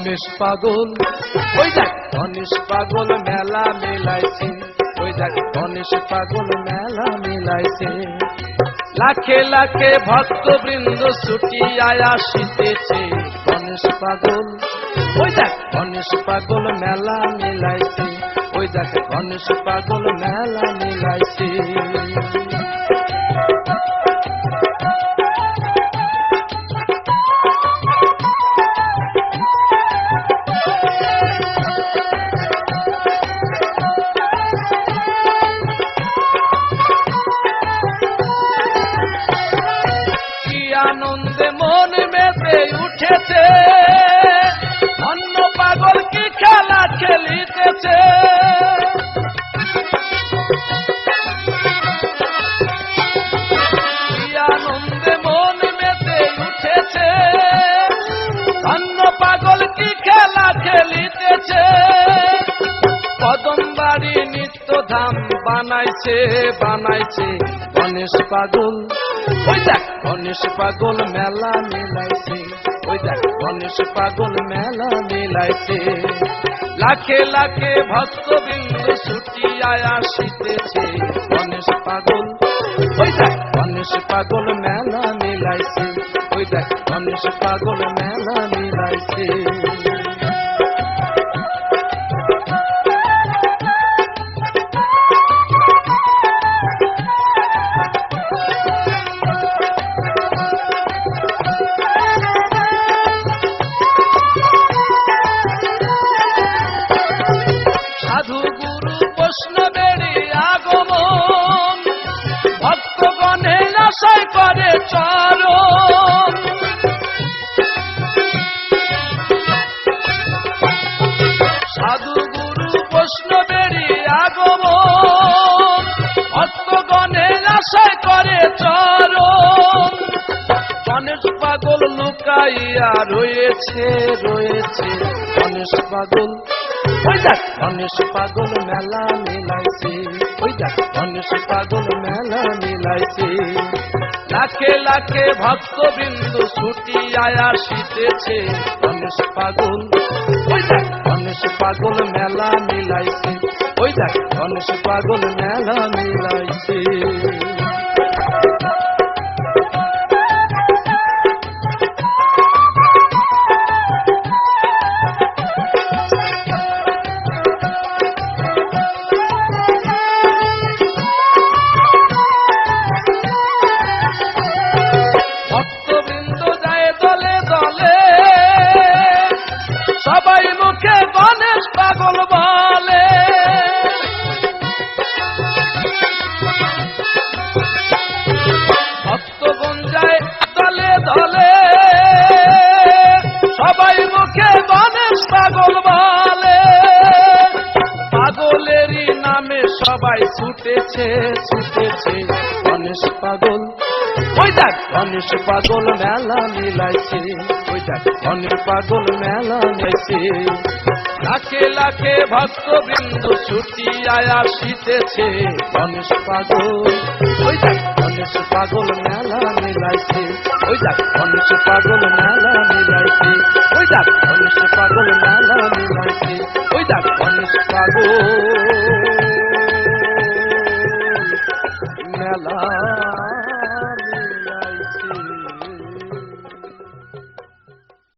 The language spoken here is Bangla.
গণেশ পাগল, ওই দেখ গণেশ পাগল মেলা মেলাইছে, ওই দেখ গণেশ পাগল মেলা মেলাইছে। লাখে লাখে ভক্তবৃন্দ ছুটিয়ায় আসিতেছে গণেশ পাগল, ওই দেখ গণেশ পাগল মেলা মেলাইছে, ওই দেখ গণেশ পাগল মেলা মেলাইছে। আনন্দে মন মেতে উঠেছে, অন্য পাগল কি খেলা খেলিতেছে। আনন্দে মন মেতে উঠেছে, অন্য পাগল কি খেলা খেলিতেছে। কদমবাড়ি নিত্যধাম বানাইছে বানাইছে গণেশ পাগল, ওই দেখ গণেশ পাগল মেলা মেলাইছে, ওই দেখ গণেশ পাগল মেলা মেলাইছে। লাখে লাখে ভক্তবৃন্দ ছুটিয়ায় আসিতেছে গণেশ পাগল, ওই দেখ গণেশ পাগল মেলা মেলাইছে, ওই দেখ গণেশ পাগল মেলা মেলাইছে। সাধু গুরু বৈষ্ণবেরই আগমন, ভক্তগণে আশায় করে চরণ। সাধু গুরু বৈষ্ণবেরই আগমন, ভক্তগণে আশায় করে চরণ। গণেশ পাগল লুকাইয়া রয়েছে রয়েছে গণেশ পাগল, ওই দেখ গণেশ পাগল মেলা মেলাইছে, ওই দেখ গণেশ পাগল মেলা মেলাইছে। লাখে লাখে ভক্তবৃন্দ ছুটিয়ায় আসিতেছে গণেশ পাগল, ওই দেখ গণেশ পাগল মেলা মেলাইছে, ওই দেখ গণেশ পাগল মেলা মেলাইছে। ভক্তবৃন্দ যায় দলে দলে, সবাই মুখে গণেশ পাগল বলে। ভক্তগণ যায় দলে দলে, সবাই মুখে গণেশ পাগল বলে। পাগলেরই নামে সবাই ছুটেছে ছুটেছে গণেশ পাগল, ওই দেখ গণেশ পাগল মেলা মিলাইছে, ওই দেখ গণেশ পাগল মেলা মিলাইছে। লাখে লাখে ভক্তবৃন্দ ছুটিয়ায় আসিতেছে গণেশ পাগল, ওই দেখ গণেশ পাগল মেলা মিলাইছে, ওই দেখ গণেশ পাগল মেলা মিলাইছে, ওই দেখ গণেশ পাগল মেলা মিলাইছে, ওই দেখ গণেশ পাগল মেলা